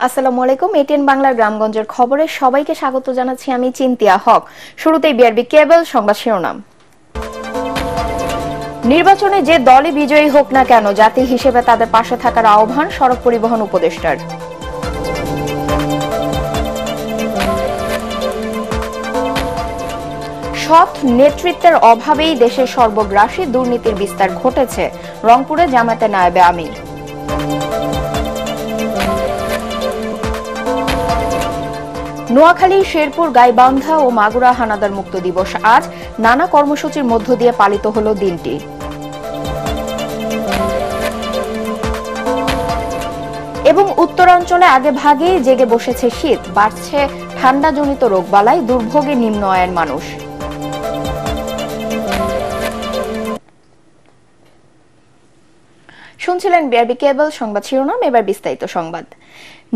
আসসালামু আলাইকুম। এটিএন বাংলার গ্রামগঞ্জের খবরে সবাইকে স্বাগত জানাচ্ছি আমি চিন্তিয়া হক। শুরুতেই বিআরবি কেবল সংবাদ শিরোনাম। নির্বাচনে যে দলই বিজয়ী হোক না কেন জাতি হিসেবে তাদের পাশে থাকার আহ্বান সড়ক পরিবহন উপদেষ্টার। সৎ নেতৃত্বের অভাবেই দেশের সর্বগ্রাসী দুর্নীতির বিস্তার ঘটেছে, রংপুরে জামায়াতে নায়েবে আমির। নোয়াখালী, শেরপুর, গাইবান্ধা ও মাগুরা হানাদার মুক্ত দিবস আজ। নানা কর্মসূচির মধ্য দিয়ে পালিত হল দিনটি। এবং উত্তরাঞ্চলে আগে ভাগেই জেগে বসেছে শীত, বাড়ছে ঠান্ডাজনিত রোগবালাই, দুর্ভোগে নিম্ন আয়ের মানুষ। শুনছিলেন বিআরবি কেবল সংবাদ শিরোনাম, এবার বিস্তারিত সংবাদ।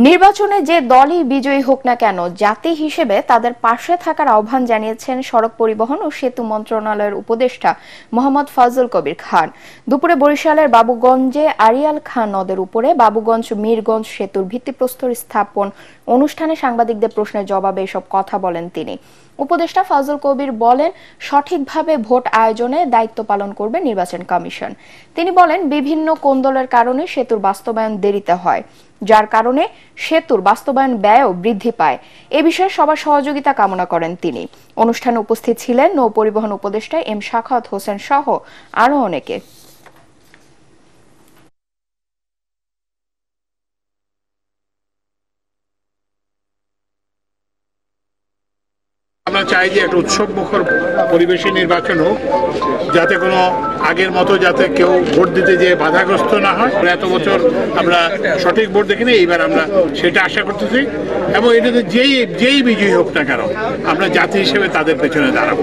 নির্বাচনে যে দলই বিজয়ী হোক না কেন জাতি হিসেবে তাদের পাশে থাকার আহ্বান জানিয়েছেন সড়ক পরিবহন ও সেতু মন্ত্রণালয়ের উপদেষ্টা মোহাম্মদ ফজল কবির খান। দুপুরে বরিশালের বাবুগঞ্জে আরিয়াল খান নদের উপরে বাবুগঞ্জ মিরগঞ্জ সেতুর ভিত্তিপ্রস্তর স্থাপন অনুষ্ঠানে সাংবাদিকদের প্রশ্নের জবাবে এসব কথা বলেন তিনি। উপদেষ্টা ফজল কবির বলেন, সঠিকভাবে ভোট আয়োজনে দায়িত্ব পালন করবে নির্বাচন কমিশন। তিনি বলেন, বিভিন্ন কোন্দলের কারণে সেতুর বাস্তবায়ন দেরিতে হয়, যার কারণে সেতুর বাস্তবায়ন ব্যয়ও বৃদ্ধি পায়। এ বিষয়ে সবার সহযোগিতা কামনা করেন তিনি। অনুষ্ঠানে উপস্থিত ছিলেন নৌ পরিবহন উপদেষ্টা এম সাখাওয়াত হোসেন সহ আরো অনেকে। আমরা চাই যে একটা উৎসব মুখর পরিবেশে নির্বাচন হোক, যাতে কোনো আগের মতো যাতে কেউ ভোট দিতে যে বাধাগ্রস্ত না হয়। এত বছর আমরা সঠিক ভোট দেখিনি, এইবার আমরা সেটা আশা করতেছি এবং এটাতে যেই বিজয়ী হোক না কেন আমরা জাতি হিসেবে তাদের পেছনে দাঁড়াবো।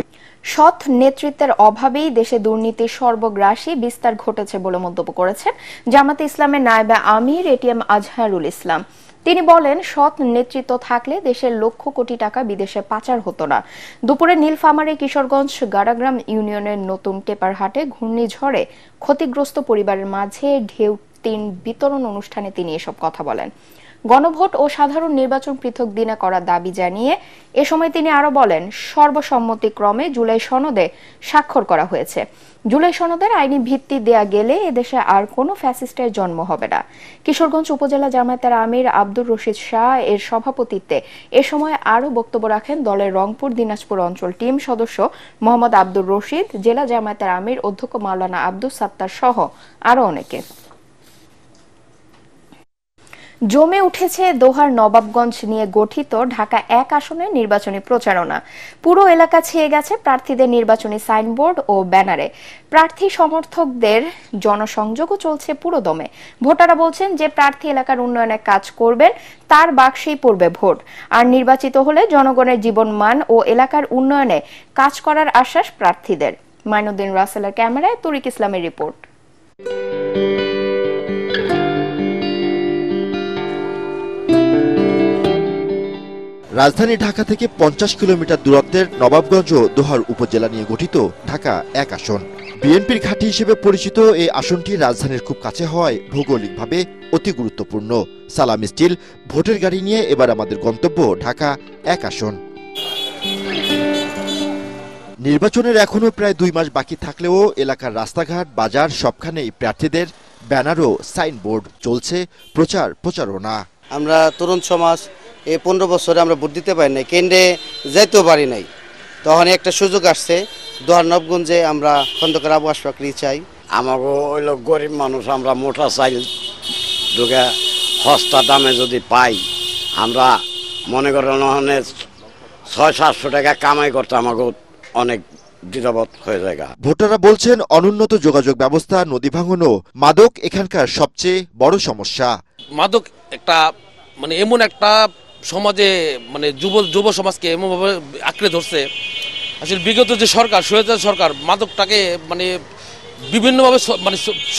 সৎ নেতৃত্বের অভাবেই দেশে দুর্নীতির সর্বগ্রাসী বিস্তার ঘটেছে বলে মন্তব্য করেছেন জামাতে ইসলামের নায়েবে আমির এটিএম আজহারুল ইসলাম। তিনি বলেন, সৎ নেতৃত্ব থাকলে দেশের লক্ষ কোটি টাকা বিদেশে পাচার হতো না। দুপুরে নীলফামারী কিশোরগঞ্জ গাড়াগ্রাম ইউনিয়নের নতুন টেপারহাটে ঘূর্ণিঝড়ে ক্ষতিগ্রস্ত পরিবারের মাঝে ঢেউ ৩ বিতরণ অনুষ্ঠানে তিনি এসব কথা বলেন। গণভোট ও সাধারণ নির্বাচন পৃথক দিনে করার দাবি জানিয়ে এ সময় তিনি আরো বলেন, সর্বসম্মতিক্রমে জুলাই সনদে স্বাক্ষর করা হয়েছে। জুলাই সনদের আইনি ভিত্তি দেয়া গেলে এদেশে আর কোনো ফ্যাসিস্টের জন্ম হবে না। কিশোরগঞ্জ উপজেলা জামায়াতের আমির আব্দুর রশিদ শাহ এর সভাপতিত্বে এ সময় আরো বক্তব্য রাখেন দলের রংপুর দিনাজপুর অঞ্চল টিম সদস্য মোহাম্মদ আব্দুর রশিদ, জেলা জামায়াতের আমির অধ্যক্ষ মাওলানা আব্দুস সাত্তার সহ আরো অনেকে। জমে উঠেছে দোহার নবাবগঞ্জ নিয়ে গঠিত ঢাকা ১ আসনের নির্বাচনী প্রচারণা। পুরো এলাকা ছেয়ে গেছে প্রার্থীদের নির্বাচনী সাইনবোর্ড ও ব্যানারে। প্রার্থী সমর্থকদের জনসংযোগও চলছে পুরোদমে। ভোটাররা বলছেন, যে প্রার্থী এলাকার উন্নয়নে কাজ করবেন তার বাক্সেই পড়বে ভোট। আর নির্বাচিত হলে জনগণের জীবনমান ও এলাকার উন্নয়নে কাজ করার আশ্বাস প্রার্থীদের। মাইনুদ্দিন রাসেলের ক্যামেরায় তরিক ইসলামের রিপোর্ট। রাজধানী ঢাকা থেকে ৫০ কিলোমিটার দূরত্বের নবাবগঞ্জ ও দোহার উপজেলা নিয়ে গঠিত ঢাকা ১ আসন। বিএনপির ঘাঁটি হিসেবে পরিচিত এই আসনটি রাজধানীর খুব কাছে হওয়ায় ভৌগোলিকভাবে অতি গুরুত্বপূর্ণ। সালাম স্টিল ভোটের গাড়ি নিয়ে এবার আমাদের গন্তব্য ঢাকা ১ আসন। নির্বাচনের এখনো প্রায় ২ মাস বাকি থাকলেও এলাকার রাস্তাঘাট, বাজার সবখানেই প্রার্থীদের ব্যানার ও সাইনবোর্ড, চলছে প্রচারণা। আমরা তরুণ সমাজ এই ১৫ বছরে আমরা ভোট দিতে পারি নাই, কেন্দ্রে যাইতেও পারি নাই। তখন একটা সুযোগ আসছে, দোহার নবগঞ্জে আমরা খন্দকার আবু আশফাকরি চাই। আমাকে ওই লোক গরিব মানুষ, আমরা মোটা চাইল ঢুকে সস্তা দামে যদি পাই, আমরা মনে করেন ৬০০-৭০০ টাকা কামাই করতে আমাকে অনেক দ্বিধাবোধ হয়ে যায়। ভোটাররা বলছেন, অনুন্নত যোগাযোগ ব্যবস্থা, নদী ভাঙন ও মাদক এখানকার সবচেয়ে বড় সমস্যা। মাদক একটা এমন একটা সমাজে যুব সমাজকে এমনভাবে আঁকড়ে ধরছে। আসলে বিগত যে সরকার, স্বৈরাচার সরকার মাদকটাকে বিভিন্নভাবে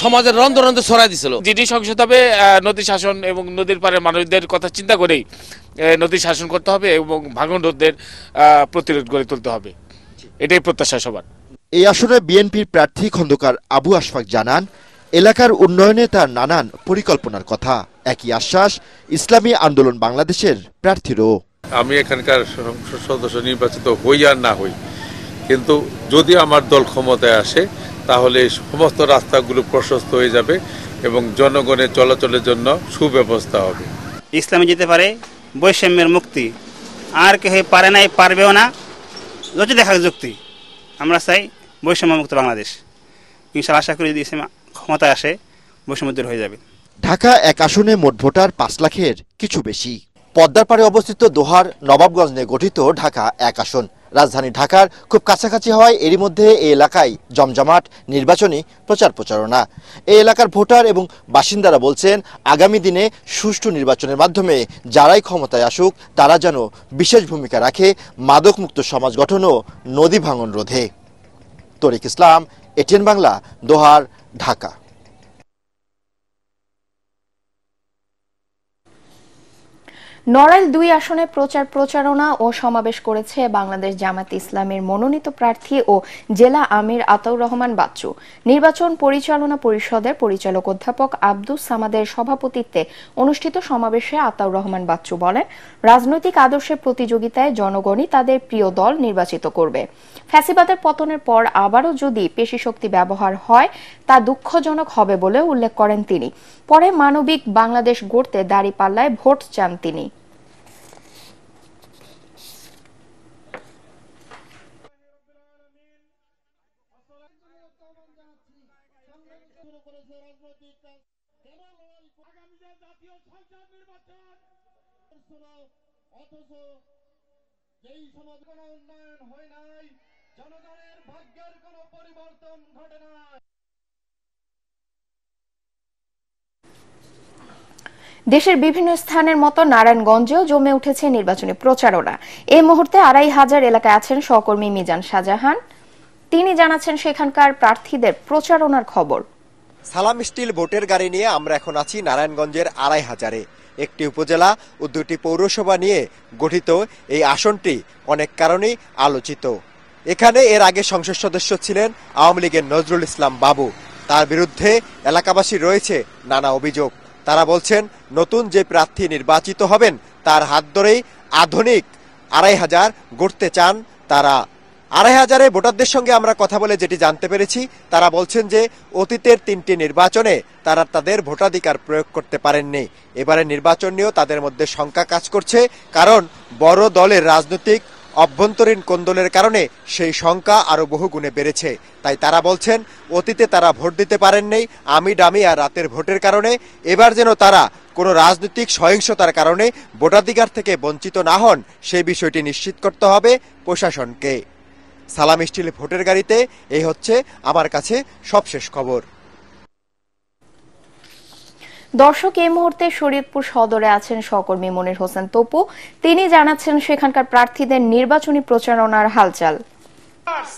সমাজের রন্ধে রন্ধে ছড়াই দিছিল। যেটি সংসদ হবে নদী শাসন এবং নদীর পাড়ের মানুষদের কথা চিন্তা করেই নদী শাসন করতে হবে এবং ভাঙন রোধের প্রতিরোধ গড়ে তুলতে হবে, এটাই প্রত্যাশা সবার। এই আসনে বিএনপির প্রার্থী খন্দকার আবু আশফাক জানান, এলাকার উন্নয়নে তার নানান পরিকল্পনার কথা। একই আশ্বাস ইসলামী আন্দোলন বাংলাদেশের প্রার্থীরও। আমি এখানকার সংসদ সদস্য নির্বাচিত হই আর না হই, কিন্তু যদি আমার দল ক্ষমতায় আসে তাহলে সমস্ত রাস্তাগুলো প্রশস্ত হয়ে যাবে এবং জনগণের চলাচলের জন্য সুব্যবস্থা হবে। ইসলামে যেতে পারে, বৈষম্যের মুক্তি, আর কেউ পারে নাই, পারবেও না, যত দেখা যুক্তি। আমরা চাই বৈষম্য মুক্ত বাংলাদেশ। ইনশাআল্লাহ আশা করি যদি ইসলাম ক্ষমতায় আসে বৈষম্য দূর হয়ে যাবে। ঢাকা এক আসনে মোট ভোটার 5 লাখের কিছু বেশি। পদ্মার পাড়ে অবস্থিত দোহার নবাবগঞ্জ নিয়ে গঠিত ঢাকা এক আসন। রাজধানী ঢাকার খুব কাছাকাছি হওয়ায় এরই মধ্যে এই এলাকায় জমজমাট নির্বাচনী প্রচারণা। এই এলাকার ভোটার এবং বাসিন্দারা বলছেন, আগামী দিনে সুষ্ঠু নির্বাচনের মাধ্যমে যারাই ক্ষমতায় আসুক তারা যেন বিশেষ ভূমিকা রাখে মাদকমুক্ত সমাজ গঠন ও নদী ভাঙন রোধে। তরিক ইসলাম, এটিএন বাংলা, দোহার, ঢাকা। নড়াইল 2 আসনে প্রচারণা ও সমাবেশ করেছে বাংলাদেশ জামায়াতে ইসলামীর মনোনীত প্রার্থী ও জেলা আমির আতাউর রহমান বাচ্চু। নির্বাচন পরিচালনা পরিষদের পরিচালক অধ্যাপক আব্দুস সামাদের সভাপতিত্বে অনুষ্ঠিত সমাবেশে আতাউর রহমান বাচ্চু বলেন, রাজনৈতিক আদর্শের প্রতিযোগিতায় জনগণই তাদের প্রিয় দল নির্বাচিত করবে। ফ্যাসিবাদের পতনের পর আবারও যদি পেশিশক্তি ব্যবহার হয় তা দুঃখজনক হবে বলে উল্লেখ করেন তিনি। পরে মানবিক বাংলাদেশ গড়তে দাঁড়িপাল্লায় ভোট চান তিনি। দেশের বিভিন্ন স্থানের মতো নারায়ণগঞ্জেও জমে উঠেছে নির্বাচনী প্রচারণা। এই মুহূর্তে 2500 এলাকায় আছেন সহকর্মী মিজান শাহজাহান। তিনি জানাচ্ছেন সেখানকার প্রার্থীদের প্রচারণার খবর। সালাম স্টিল ভোটের গাড়ি নিয়ে আমরা এখন আছি নারায়ণগঞ্জের 2500-এ। একটি উপজেলা ও 2টি পৌরসভা নিয়ে গঠিত এই আসনটি অনেক কারণেই আলোচিত। এখানে এর আগে সংসদ সদস্য ছিলেন আওয়ামী লীগের নজরুল ইসলাম বাবু। তার বিরুদ্ধে এলাকাবাসীর রয়েছে নানা অভিযোগ। তারা বলছেন, নতুন যে প্রার্থী নির্বাচিত হবেন তার হাত ধরেই আধুনিক 2500 গড়তে চান তারা। 2500-এ ভোটারদের সঙ্গে আমরা কথা বলে যেটি জানতে পেরেছি, তারা বলছেন যে অতীতের 3টি নির্বাচনে তারা তাদের ভোটাধিকার প্রয়োগ করতে পারেননি। এবারে নির্বাচন নিয়েও তাদের মধ্যে শঙ্কা কাজ করছে, কারণ বড় দলের রাজনৈতিক অভ্যন্তরীণ কোন্দলের কারণে সেই সংখ্যা আরো বহুগুণে বেড়েছে। তাই তারা বলছেন, অতীতে তারা ভোট দিতে পারেননি আমি ডামি আর রাতের ভোটের কারণে। এবার যেন তারা কোনো রাজনৈতিক সহিংসতার কারণে ভোটাধিকার থেকে বঞ্চিত না হন, সেই বিষয়টি নিশ্চিত করতে হবে প্রশাসনকে। সালাম স্টিল ভোটের গাড়িতে এই হচ্ছে আমার কাছে সবশেষ খবর। দর্শক, এই মুহূর্তে শরীয়তপুর সদরে আছেন সহকর্মী মনির হোসেন তপু। তিনি জানাচ্ছেন সেখানকার প্রার্থীদের নির্বাচনী প্রচারণার হালচাল।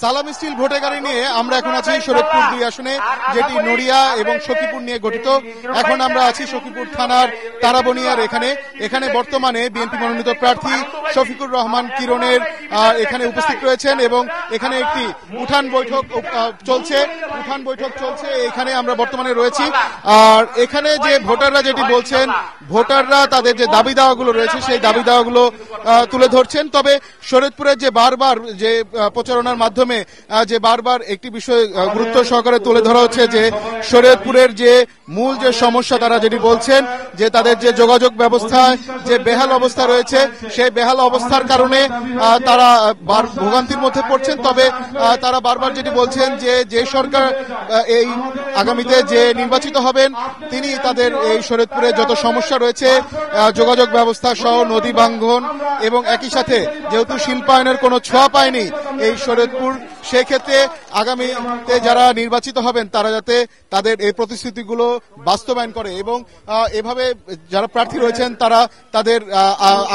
সালাম স্টিল ভোটের গাড়ি নিয়ে আমরা এখন আছি শরীয়তপুর 2 আসনে, যেটি নড়িয়া এবং সখীপুর নিয়ে গঠিত। এখন আমরা আছি সখীপুর থানার তারাবনিয়ার এখানে বর্তমানে বিএনপি মনোনীত প্রার্থী শফিকুর রহমান কিরণের এখানে উপস্থিত রয়েছেন এবং এখানে একটি উঠান বৈঠক চলছে। এখানে আমরা বর্তমানে রয়েছি। আর এখানে যে ভোটাররা যেটি বলছেন, ভোটাররা তাদের যে দাবি দাওয়াগুলো রয়েছে সেই দাবি দাওয়াগুলো তুলে ধরছেন। তবে শরীয়তপুরের যে বারবার যে প্রচারণার মাধ্যমে যে বারবার একটি বিষয় গুরুত্ব সহকারে তুলে ধরা হচ্ছে যে শরীয়তপুরের যে মূল যে সমস্যা, তারা যেটি বলছেন যে তাদের যে যোগাযোগ ব্যবস্থায় যে বেহাল অবস্থা রয়েছে, সেই বেহাল অবস্থার কারণে তারা ভোগান্তির মধ্যে পড়ছেন। তবে তারা বারবার যেটি বলছেন যে সরকার এই আগামীতে যে নির্বাচিত হবেন তিনি তাদের এই শরীয়তপুরে যত সমস্যা রয়েছে যোগাযোগ ব্যবস্থা সহ নদী ভাঙ্গন এবং একই সাথে যেহেতু শিল্পায়নের কোনো ছোঁয়া পায়নি এই শরীয়তপুর, সেক্ষেত্রে আগামীতে যারা নির্বাচিত হবেন তারা যাতে তাদের এই প্রতিশ্রুতিগুলো বাস্তবায়ন করে এবং এভাবে যারা প্রার্থী রয়েছেন তারা তাদের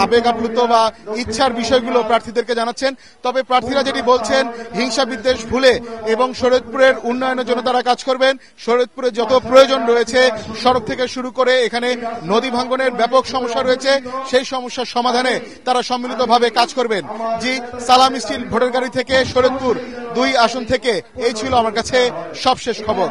আবেগ আপ্লুত বা ইচ্ছার বিষয়গুলো প্রার্থীদেরকে জানাচ্ছেন। তবে প্রার্থীরা যেটি বলছেন, হিংসা বিদ্বেষ ভুলে এবং শরীয়তপুরের উন্নয়নের জন্য তারা কাজ করবেন। শরীয়তপুরে যত প্রয়োজন রয়েছে, সড়ক থেকে শুরু করে এখানে নদী ভাঙ্গনের ব্যাপক সমস্যা রয়েছে, সেই সমস্যার সমাধানে তারা সম্মিলিতভাবে কাজ করবেন। জি, সালাম স্টিল ভোটার গাড়ি থেকে শরীয়তপুর 2 আসন থেকে এই ছিল আমার কাছে সবশেষ খবর।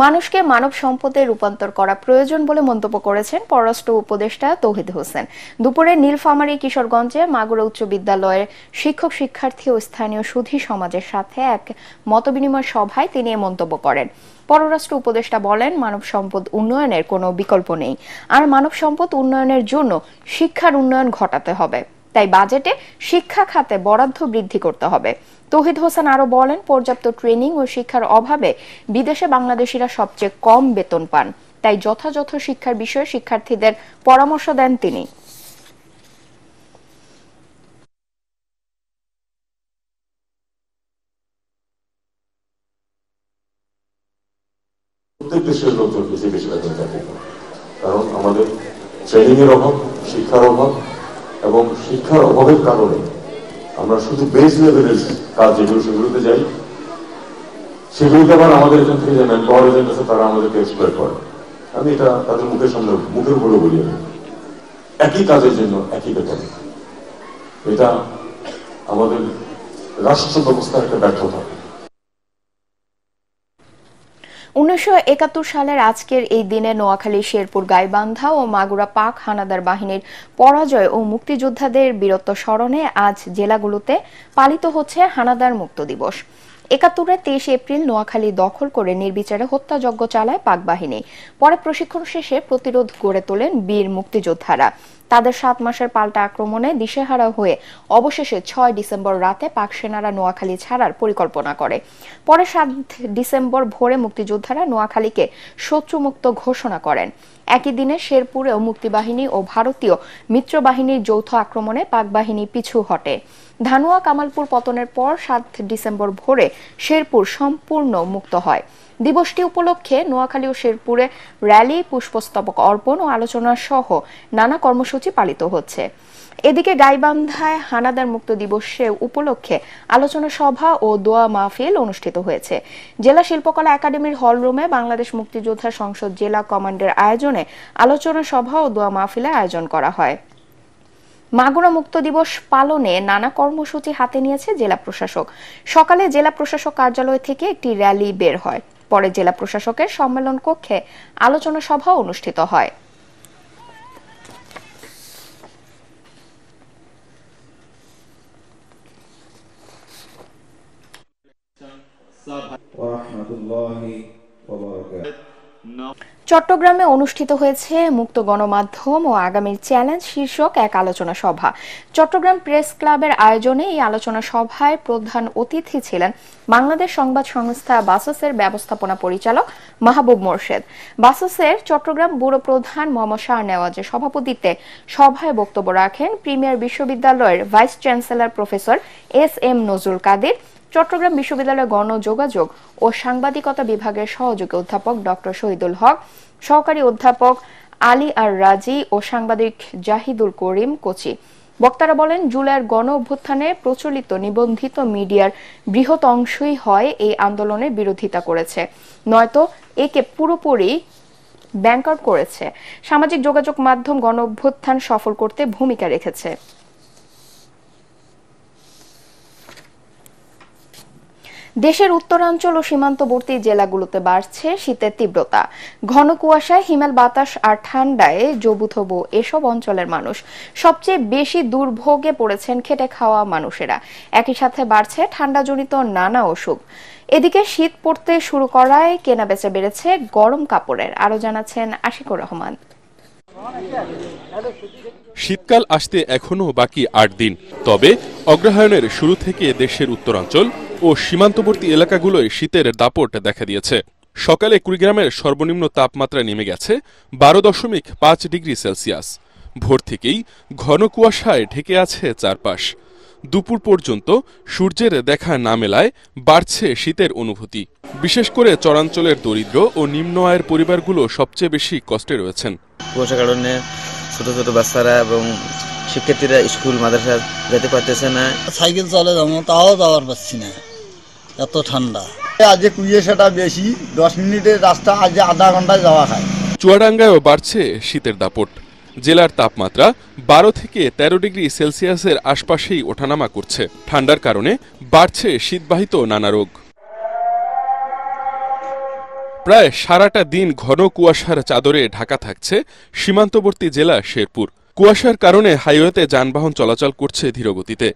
মানুষকে মানব সম্পদে রূপান্তর করা প্রয়োজন বলে মন্তব্য করেছেন পররাষ্ট্র উপদেষ্টা তৌহিদ হোসেন। দুপুরে নীলফামারী কিশোরগঞ্জে মাগুরা উচ্চ বিদ্যালয়ের শিক্ষক শিক্ষার্থী ও স্থানীয় সুধী সমাজের সাথে এক মতবিনিময় সভায় তিনি এ মন্তব্য করেন। পররাষ্ট্র উপদেষ্টা বলেন, মানব সম্পদ উন্নয়নের কোনো বিকল্প নেই, আর মানব সম্পদ উন্নয়নের জন্য শিক্ষার উন্নয়ন ঘটাতে হবে। তাই বাজেটে শিক্ষা খাতে বরাদ্দ বৃদ্ধি করতে হবে। তৌহিদ হোসেন আরো বলেন, পর্যাপ্ত ট্রেনিং ও শিক্ষার অভাবে বিদেশে বাংলাদেশিরা সবচেয়ে কম বেতন পান। তাই যথাযথ শিক্ষার বিষয়ে শিক্ষার্থীদের পরামর্শ দেন তিনি। প্রত্যেক দেশের লোকজন বেশি বেতন চাকরি করে, কারণ আমাদের ট্রেনিং এর অভাব, শিক্ষার অভাব, এবং শিক্ষার অভাবের কারণে আমরা শুধু বেস লেভেলের কাজ যেগুলো সেগুলোতে যাই, সেগুলোতে আবার আমাদের এখান থেকে যে ম্যান পাওয়ার এজেন্ট আছে তারা আমাদেরকে এক্সপ্লয়েট করে। আমি এটা তাদের মুখের উপরে বলি, একই কাজের জন্য একই বেতন। এটা আমাদের রাষ্ট্র ব্যবস্থার একটা ব্যর্থতা। 1971 সালের আজকের এই দিনে নোয়াখালী, শেরপুর, গাইবান্ধা ও মাগুরা পাক হানাদার বাহিনীর পরাজয় ও মুক্তিযোদ্ধাদের বীরত্ব স্মরণে আজ জেলাগুলোতে পালিত হচ্ছে হানাদার মুক্ত দিবস। 71-এর 23 এপ্রিল নোয়াখালী দখল করে নির্বিচারে হত্যাযজ্ঞ চালায় পাক বাহিনী। পরে প্রশিক্ষণ শেষে প্রতিরোধ গড়ে তোলেন বীর মুক্তিযোদ্ধারা। তাদের 7 মাসের পাল্টা আক্রমণে দিশেহারা হয়ে অবশেষে 6 ডিসেম্বর রাতে পাক সেনারা নোয়াখালী ছাড়ার পরিকল্পনা করে। পরে 7 ডিসেম্বর ভোরে মুক্তিযোদ্ধারা নোয়াখালীকে শত্রুমুক্ত ঘোষণা করেন। একই দিনে শেরপুরেও মুক্তিবাহিনী ও ভারতীয় মিত্রবাহিনীর যৌথ আক্রমণে পাক বাহিনী পিছু হটে। ধানুয়া কামালপুর পতনের পর 7 ডিসেম্বর ভোরে শেরপুর সম্পূর্ণ মুক্ত হয়। দিবসটি উপলক্ষে নোয়াখালী ও শেরপুরে র্যালি, পুষ্পস্তবক অর্পণ ও আলোচনা সহ নানা কর্মসূচি পালিত হচ্ছে। এদিকে গাইবান্ধায় হানাদার মুক্ত দিবসে উপলক্ষে আলোচনা সভা ও দোয়া মাহফিল অনুষ্ঠিত হয়েছে। জেলা শিল্পকলা একাডেমির হলরুমে বাংলাদেশ মুক্তিযোদ্ধা সংসদ জেলা কমান্ডের আয়োজনে আলোচনা সভা ও দোয়া মাহফিলের আয়োজন করা হয়। মাগুরা মুক্ত দিবস পালনে নানা কর্মসূচি হাতে নিয়েছে জেলা প্রশাসক। সকালে জেলা প্রশাসক কার্যালয় থেকে একটি র্যালি বের হয়। পরে জেলা প্রশাসকের সম্মেলন কক্ষে আলোচনা সভা অনুষ্ঠিত হয়। চট্টগ্রামে অনুষ্ঠিত হয়েছে মুক্ত গণমাধ্যম ও আগামীর চ্যালেঞ্জ শীর্ষক এক আলোচনা সভা। চট্টগ্রাম প্রেস ক্লাবের আয়োজনে এই আলোচনা সভায় প্রধান অতিথি ছিলেন বাংলাদেশ সংবাদ সংস্থা বাসসের ব্যবস্থাপনা পরিচালক মাহবুব মোর্শেদ। বাসসের চট্টগ্রাম ব্যুরো প্রধান মোহাম্মদ শাহ নেওয়াজের সভাপতিত্বে সভায় বক্তব্য রাখেন প্রিমিয়ার বিশ্ববিদ্যালয়ের vice chancellor professor S M. Nazrul Kadir, Chattogram বিশ্ববিদ্যালয়ের গণযোগাযোগ ও সাংবাদিকতা বিভাগের সহযোগী অধ্যাপক ডক্টর শহীদুল হক, সহকারী অধ্যাপক আলী আর রাজি ও সাংবাদিক জাহিদুল করিম কোচি। বক্তারা বলেন, জুলাইয়ের গণ অভ্যুত্থানে প্রচলিত নিবন্ধিত মিডিয়ার বৃহৎ অংশই হয় এই আন্দোলনের বিরোধিতা করেছে, নয়তো একে পুরোপুরি ব্যাংকআউট করেছে। সামাজিক যোগাযোগ মাধ্যম গণ অভ্যুত্থান সফল করতে ভূমিকা রেখেছে। দেশের উত্তরাঞ্চল ও সীমান্তবর্তী জেলাগুলোতে বাড়ছে শীতের তীব্রতা। ঘন কুয়াশায়, হিমেল বাতাস আর ঠান্ডায় জবুথবু এসব অঞ্চলের মানুষ সবচেয়ে বেশি দুর্ভোগে পড়েছেন খেটে খাওয়া মানুষেরা। একই সাথে বাড়ছে ঠান্ডাজনিত নানা অসুখ। এদিকে শীত পড়তে শুরু করায় কেনাবেচা বেড়েছে গরম কাপড়ের। আরো জানাচ্ছেন আশিকুর রহমান। শীতকাল আসতে এখনো বাকি 8 দিন। তবে অগ্রহায়ণের শুরু থেকে দেশের উত্তরাঞ্চল ও সীমান্তবর্তী এলাকাগুলোয় শীতের দাপট দেখা দিয়েছে। সকালে কুড়িগ্রামের সর্বনিম্ন তাপমাত্রা নেমে গেছে 12.5 ডিগ্রি সেলসিয়াস। ভোর থেকেই ঘন কুয়াশায় ঢেকে আছে চারপাশ। দুপুর পর্যন্ত সূর্যের দেখা না মেলায় বাড়ছে শীতের অনুভূতি। বিশেষ করে চরাঞ্চলের দরিদ্র ও নিম্ন আয়ের পরিবারগুলো সবচেয়ে বেশি কষ্টে রয়েছেন। কুয়াশার কারণে ছোট ছোট বাচ্চারা এবং শিক্ষার্থীরা স্কুল মাদ্রাসা যেতে পারতেছে না। সাইকেল চলে যাবো, তাও যাওয়ার পাচ্ছি না, এত ঠান্ডা। আজ কুয়াশাটা বেশি, 10 মিনিটের রাস্তা আজ আধা ঘন্টায় যাওয়া খায়। চুয়াডাঙ্গায়ও বাড়ছে শীতের দাপট। জেলার তাপমাত্রা 12 থেকে 13 ডিগ্রি সেলসিয়াসের আশপাশেই ওঠানামা করছে। ঠান্ডার কারণে বাড়ছে শীতবাহিত নানা রোগ। প্রায় সারাটা দিন ঘন কুয়াশার চাদরে ঢাকা থাকছে সীমান্তবর্তী জেলা শেরপুর। কুয়াশার কারণে হাইওয়েতে যানবাহন চলাচল করছে ধীরগতিতে,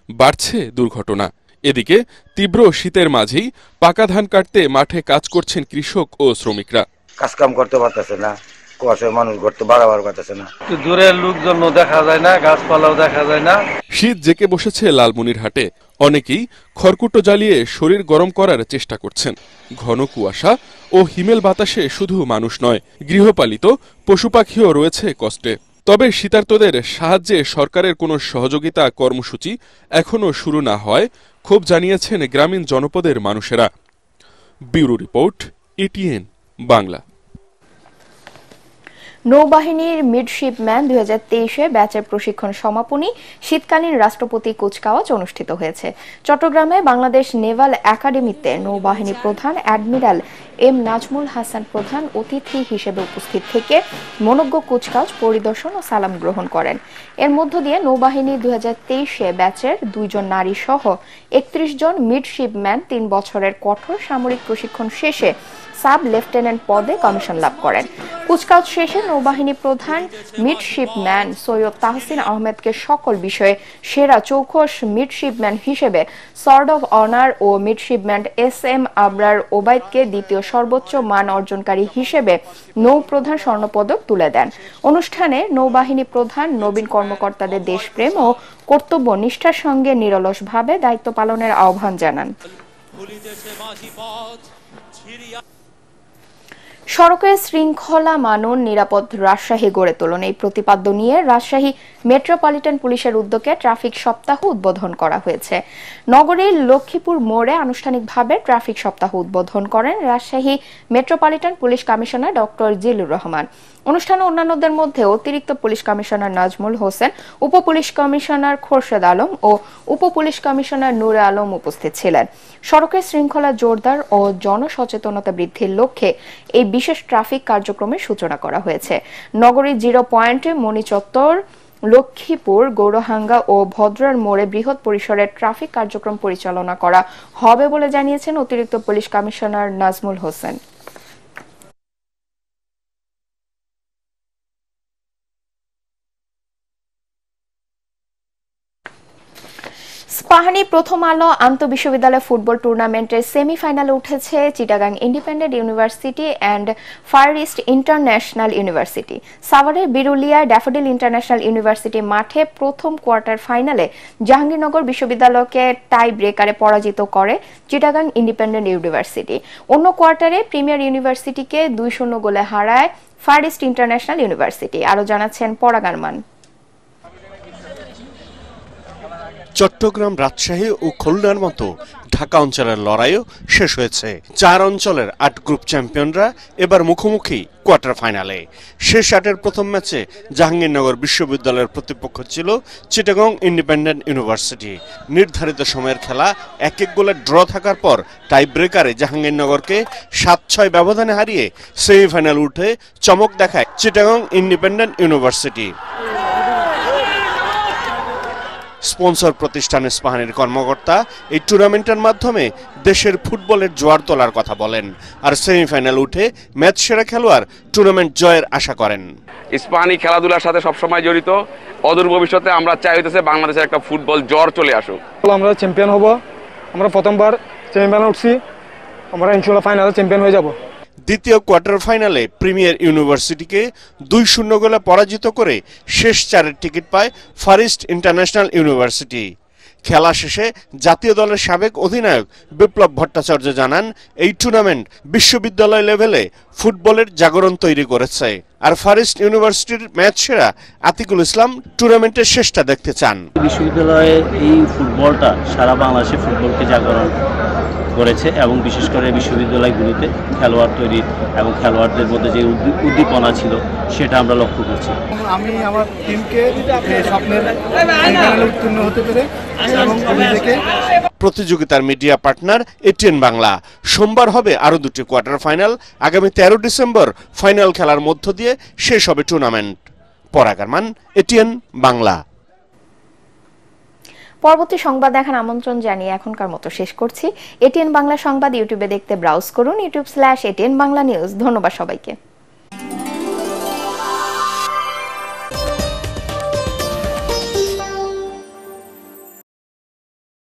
বাড়ছে দুর্ঘটনা। এদিকে তীব্র শীতের মাঝেই পাকা ধান কাটতে মাঠে কাজ করছেন কৃষক ও শ্রমিকরা। কাজকাম করতে পারতেছে না, কুয়াশায় মানুষ ঘুরতে বাড়াবার পারতেছে না, দূরের লোকজন দেখা যায় না, গাছপালাও দেখা যায় না। শীত জেকে বসেছে লালমনিরহাটে। অনেকেই খড়কুটো জ্বালিয়ে শরীর গরম করার চেষ্টা করছেন। ঘন কুয়াশা ও হিমেল বাতাসে শুধু মানুষ নয়, গৃহপালিত পশু পাখিও রয়েছে কষ্টে। তবে শীতার্তদের সাহায্যে সরকারের কোনো সহযোগিতা কর্মসূচি এখনও শুরু না হয় ক্ষোভ জানিয়েছেন গ্রামীণ জনপদের মানুষেরা। Bureau report, ATN Bangla. নৌবাহিনীর মিডশিপম্যান 2023 ব্যাচের প্রশিক্ষণ সমাপনী শীতকালীন রাষ্ট্রপতি কুচকাওয়াজ অনুষ্ঠিত হয়েছে। চট্টগ্রামে বাংলাদেশ নেভাল একাডেমিতে নৌবাহিনী প্রধান অ্যাডমিরাল এম নাজমুল হাসান প্রধান অতিথি হিসেবে উপস্থিত থেকে মনোজ্ঞ কুচকাওয়াজ পরিদর্শন ও সালাম গ্রহণ করেন। এর মধ্য দিয়ে নৌবাহিনী 2023 ব্যাচের 2 জন নারী সহ 31 জন মিডশিপম্যান 3 বছরের কঠোর সামরিক প্রশিক্ষণ শেষে সাব লেফটেন্যান্ট পদে কমিশন লাভ করেন। কুচকাওয়াজ শেষে নৌবাহিনী প্রধান মিডশিপম্যান সৈয়দ তাহসিন আহমেদকে সকল বিষয়ে সেরা চৌখস মিডশিপম্যান হিসেবে সর্ড অব অনার ও মিডশিপম্যান SM আবরার ওবায়দকে দ্বিতীয় সর্বোচ্চ মান অর্জনকারী হিসেবে নৌপ্রধান স্বর্ণপদক তুলে দেন। অনুষ্ঠানে নৌবাহিনী প্রধান নবীন কর্মকর্তাদের দেশপ্রেম ও কর্তব্য নিষ্ঠার সঙ্গে নিরলসভাবে দায়িত্ব পালনের আহ্বান জানান। সড়কে শৃঙ্খলা মানন নিরাপদ রাজশাহী গড়ে তোলন, এই প্রতিপাদ্য নিয়ে রাজশাহী মেট্রোপলিটন পুলিশের উদ্যোগে ট্রাফিক সপ্তাহ উদ্বোধন করা হয়েছে। নগরীর লক্ষ্মীপুর মোড়ে আনুষ্ঠানিকভাবে ট্রাফিক সপ্তাহ উদ্বোধন করেন Rajshahi metropolitan police commissioner doctor Zillur Rahman. অনুষ্ঠানে অন্যান্যদের মধ্যে অতিরিক্ত পুলিশ কমিশনার নাজমুল হোসেন, উপ পুলিশ কমিশনার খোরশেদ আলম ও উপ পুলিশ কমিশনার নূরে আলম উপস্থিত ছিলেন। সড়কের শৃঙ্খলা জোরদার ও জনসচেতনতা বৃদ্ধির লক্ষ্যে এই বিশেষ ট্রাফিক কার্যক্রমের সূচনা করা হয়েছে। নগরীর 0 পয়েন্টে মণি চত্বর, লক্ষ্মীপুর, গৌরহাঙ্গা ও ভদ্রার মোড়ে বৃহৎ পরিসরের ট্রাফিক কার্যক্রম পরিচালনা করা হবে বলে জানিয়েছেন অতিরিক্ত পুলিশ কমিশনার নাজমুল হোসেন। স্পাহানি প্রথম আলো আন্তঃবিশ্ববিদ্যালয় ফুটবল টুর্নামেন্টের সেমিফাইনালে উঠেছে Chittagong independent university and far east international university. সাভারের বিরুলিয়ায় ড্যাফোডিল ইন্টারন্যাশনাল ইউনিভার্সিটি মাঠে প্রথম কোয়ার্টার ফাইনালে জাহাঙ্গীরনগর বিশ্ববিদ্যালয়কে টাই ব্রেকারে পরাজিত করে চিটাগাং ইন্ডিপেন্ডেন্ট ইউনিভার্সিটি। অন্য কোয়ার্টারে প্রিমিয়ার ইউনিভার্সিটিকে 2-0 গোলে হারায় ফার ইস্ট ইন্টারন্যাশনাল ইউনিভার্সিটি। আরও জানাচ্ছেন পরাগ আরমান। চট্টগ্রাম, রাজশাহী ও খুলনার মতো ঢাকা অঞ্চলের লড়াইও শেষ হয়েছে। 4 অঞ্চলের 8 গ্রুপ চ্যাম্পিয়নরা এবার মুখোমুখি কোয়ার্টার ফাইনালে। শেষ 8-এর প্রথম ম্যাচে জাহাঙ্গীরনগর বিশ্ববিদ্যালয়ের প্রতিপক্ষ ছিল চিটাগং ইন্ডিপেন্ডেন্ট ইউনিভার্সিটি। নির্ধারিত সময়ের খেলা 1-1 গোলের ড্র থাকার পর টাই ব্রেকারে জাহাঙ্গীরনগরকে 7-6 ব্যবধানে হারিয়ে সেমিফাইনাল উঠে চমক দেখায় চিটাগং ইন্ডিপেন্ডেন্ট ইউনিভার্সিটি। স্পন্সর প্রতিষ্ঠান ইস্পাহানির কর্মকর্তা এই টুর্নামেন্টের মাধ্যমে দেশের ফুটবলের জোয়ার তোলার কথা বলেন, আর সেমিফাইনাল উঠে ম্যাচ সেরা খেলোয়াড় টুর্নামেন্ট জয়ের আশা করেন। ইস্পাহানি খেলাধুলার সাথে সবসময় জড়িত। অদূর ভবিষ্যতে আমরা চাই হইতেছে বাংলাদেশের একটা ফুটবল জ্বর চলে আসুক। আমরা চ্যাম্পিয়ন হব, আমরা প্রথমবার সেমিফাইনাল উঠছি, আমরা ইনশাআল্লাহ ফাইনালে চ্যাম্পিয়ন হয়ে যাব। দ্বিতীয় কোয়ার্টার ফাইনালে প্রিমিয়ার ইউনিভার্সিটিকে 2-0 গোলে পরাজিত করে শেষ 4-এর টিকিট পায় ফার ইস্ট ইন্টারন্যাশনাল ইউনিভার্সিটি। খেলা শেষে জাতীয় দলের সাবেক অধিনায়ক বিপ্লব ভট্টাচার্য জানান, এই টুর্নামেন্ট বিশ্ববিদ্যালয় লেভেলে ফুটবলের জাগরণ তৈরি করেছে, আর ফার ইস্ট ইউনিভার্সিটির ম্যাচ সেরা আতিকুল ইসলাম টুর্নামেন্টের শেষটা দেখতে চান। বিশ্ববিদ্যালয়ে এই ফুটবলটা সারা বাংলাদেশে ফুটবলকে জাগরণ করেছে এবং বিশেষ করে বিশ্ববিদ্যালয়গুলিতে খেলোয়াড় তৈরি এবং খেলোয়াড়দের মধ্যে যে উদ্দীপনা ছিল সেটা আমরা লক্ষ্য করছি। আমি আমার টিমকে স্বপ্নের ফাইনালে উত্তীর্ণ হতে পেরে এবং নিজেকে। প্রতিযোগিতার মিডিয়া পার্টনার এটিএন বাংলা। সোমবার হবে আরও 2টি কোয়ার্টার ফাইনাল। আগামী 13 ডিসেম্বর ফাইনাল খেলার মধ্য দিয়ে শেষ হবে টুর্নামেন্ট। পরাগ আরমান, এটিএন বাংলা। পরবর্তী সংবাদ দেখার আমন্ত্রণ জানিয়ে এখনকার মতো শেষ করছি। এটিএন বাংলা সংবাদ ইউটিউবে দেখতে ব্রাউজ করুন youtube/ATN Bangla News। ধন্যবাদ সবাইকে।